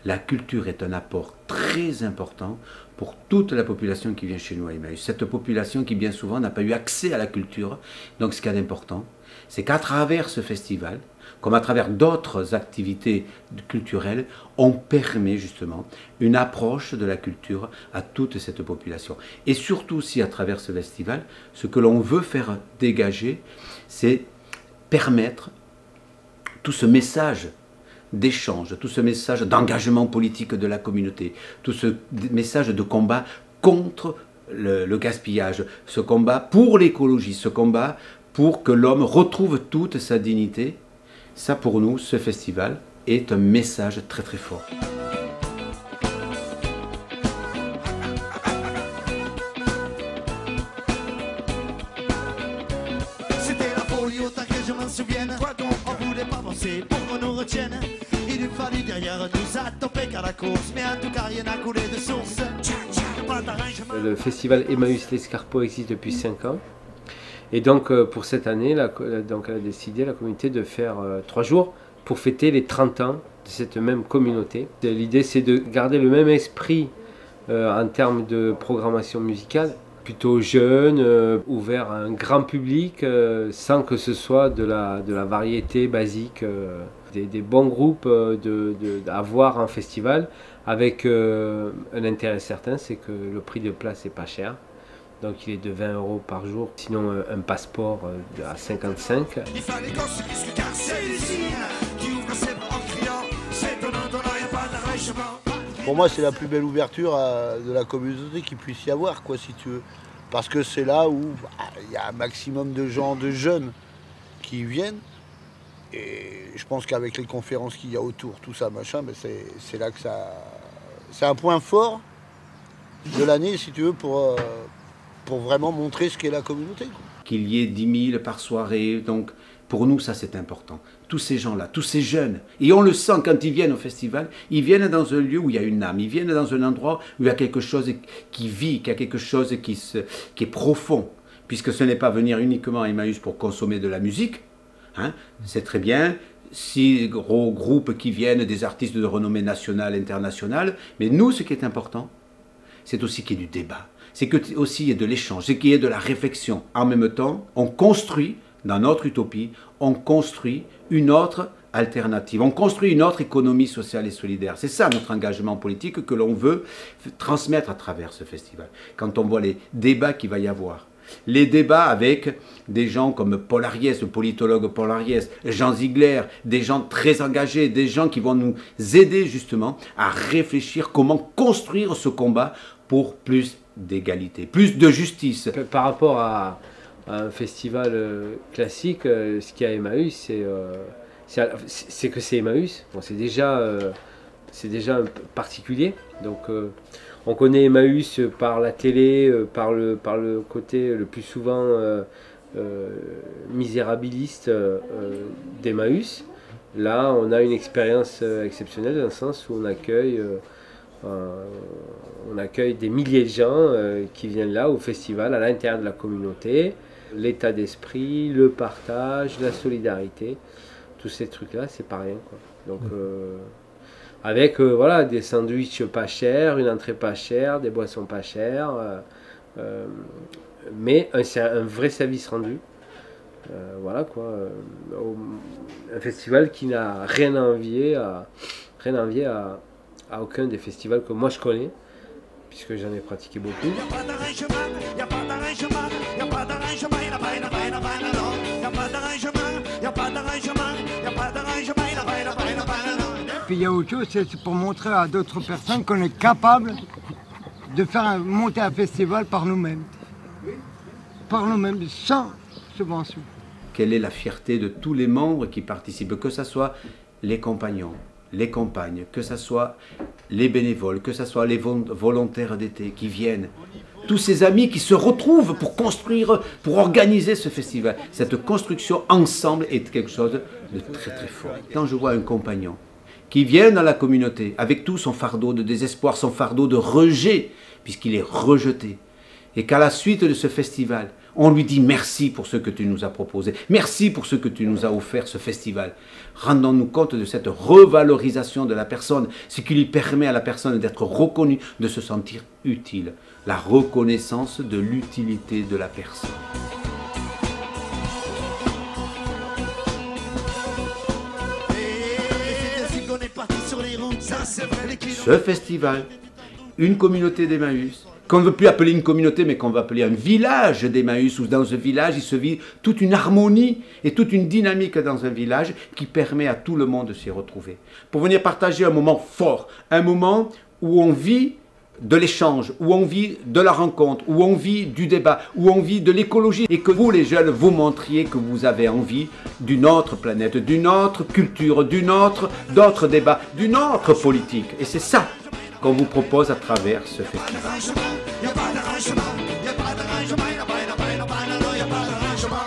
La culture est un apport très important pour toute la population qui vient chez nous à Emmaüs. Cette population qui bien souvent n'a pas eu accès à la culture. Donc ce qui est important, c'est qu'à travers ce festival, comme à travers d'autres activités culturelles, on permet justement une approche de la culture à toute cette population. Et surtout si à travers ce festival, ce que l'on veut faire dégager, c'est permettre tout ce message d'échange, tout ce message d'engagement politique de la communauté, tout ce message de combat contre le gaspillage, ce combat pour l'écologie, ce combat pour que l'homme retrouve toute sa dignité. Ça, pour nous, ce festival est un message très très fort. C'était la folie autant que je m'en souvienne. On voulait pas avancer pour qu'on nous retienne. Il eût fallu derrière nous attopper qu'à la course, mais en tout cas rien n'a coulé de source. Le festival Emmaüs l'Escarpeau existe depuis 5 ans. Et donc pour cette année, elle a décidé, la communauté, de faire 3 jours pour fêter les 30 ans de cette même communauté. L'idée, c'est de garder le même esprit en termes de programmation musicale, plutôt jeune, ouvert à un grand public, sans que ce soit de la variété basique, des bons groupes à voir en festival, avec un intérêt certain, c'est que le prix de place n'est pas cher. Donc il est de 20 € par jour, sinon un passeport à 55. Il fallait qu'on se risque car c'est l'usine qui ouvre ses bras en criant, c'est donnant, il n'y a pas d'arrangement. Pour moi, c'est la plus belle ouverture de la communauté qu'il puisse y avoir, quoi, si tu veux. Parce que c'est là où il y a un maximum de gens, de jeunes qui viennent. Et je pense qu'avec les conférences qu'il y a autour, tout ça, machin, ben c'est là que ça... C'est un point fort de l'année, si tu veux, pour vraiment montrer ce qu'est la communauté. Qu'il y ait 10 000 par soirée, donc pour nous ça c'est important. Tous ces gens-là, tous ces jeunes, et on le sent quand ils viennent au festival, ils viennent dans un lieu où il y a une âme, ils viennent dans un endroit où il y a quelque chose qui vit, qu'il y a quelque chose qui est profond, puisque ce n'est pas venir uniquement à Emmaüs pour consommer de la musique, hein, c'est très bien, 6 gros groupes qui viennent, des artistes de renommée nationale, internationale, mais nous ce qui est important, c'est aussi qu'il y ait du débat. C'est qu'il y ait de l'échange, c'est qu'il y ait de la réflexion. En même temps, on construit, dans notre utopie, on construit une autre alternative. On construit une autre économie sociale et solidaire. C'est ça notre engagement politique que l'on veut transmettre à travers ce festival. Quand on voit les débats qu'il va y avoir, les débats avec des gens comme Paul Ariès, le politologue Paul Ariès, Jean Ziegler, des gens très engagés, des gens qui vont nous aider justement à réfléchir comment construire ce combat pour plus d'égalité, plus de justice. Par rapport à un festival classique, ce qu'il y a à Emmaüs, c'est que c'est Emmaüs. Bon, c'est déjà un peu particulier. Donc, on connaît Emmaüs par la télé, par le côté le plus souvent misérabiliste d'Emmaüs. Là, on a une expérience exceptionnelle dans le sens où on accueille des milliers de gens qui viennent là au festival, à l'intérieur de la communauté. L'état d'esprit, le partage, la solidarité, tous ces trucs-là, c'est pas rien, quoi. Donc, avec voilà, des sandwichs pas chers, une entrée pas chère, des boissons pas chères, mais un vrai service rendu. Voilà, quoi. Un festival qui n'a rien à envier à aucun des festivals que moi je connais, puisque j'en ai pratiqué beaucoup. Puis il y a autre chose, c'est pour montrer à d'autres personnes qu'on est capable de faire monter un festival par nous-mêmes. Par nous-mêmes, sans subvention. Quelle est la fierté de tous les membres qui participent, que ce soit les compagnons, les compagnes, que ce soit les bénévoles, que ce soit les volontaires d'été qui viennent, tous ces amis qui se retrouvent pour construire, pour organiser ce festival. Cette construction ensemble est quelque chose de très très fort. Quand je vois un compagnon qui vient dans la communauté avec tout son fardeau de désespoir, son fardeau de rejet, puisqu'il est rejeté, et qu'à la suite de ce festival, On lui dit merci pour ce que tu nous as proposé. Merci pour ce que tu nous as offert, ce festival. Rendons-nous compte de cette revalorisation de la personne, ce qui lui permet à la personne d'être reconnue, de se sentir utile. La reconnaissance de l'utilité de la personne. Ce festival, une communauté d'Emmaüs, qu'on ne veut plus appeler une communauté, mais qu'on va appeler un village d'Emmaüs, où dans ce village, il se vit toute une harmonie et toute une dynamique dans un village qui permet à tout le monde de s'y retrouver. Pour venir partager un moment fort, un moment où on vit de l'échange, où on vit de la rencontre, où on vit du débat, où on vit de l'écologie, et que vous, les jeunes, vous montriez que vous avez envie d'une autre planète, d'une autre culture, d'autres débats, d'une autre politique. Et c'est ça qu'on vous propose à travers ce festival. Il n'y a pas d'arrangement, il n'y a pas d'arrangement, il n'y a pas d'arrangement.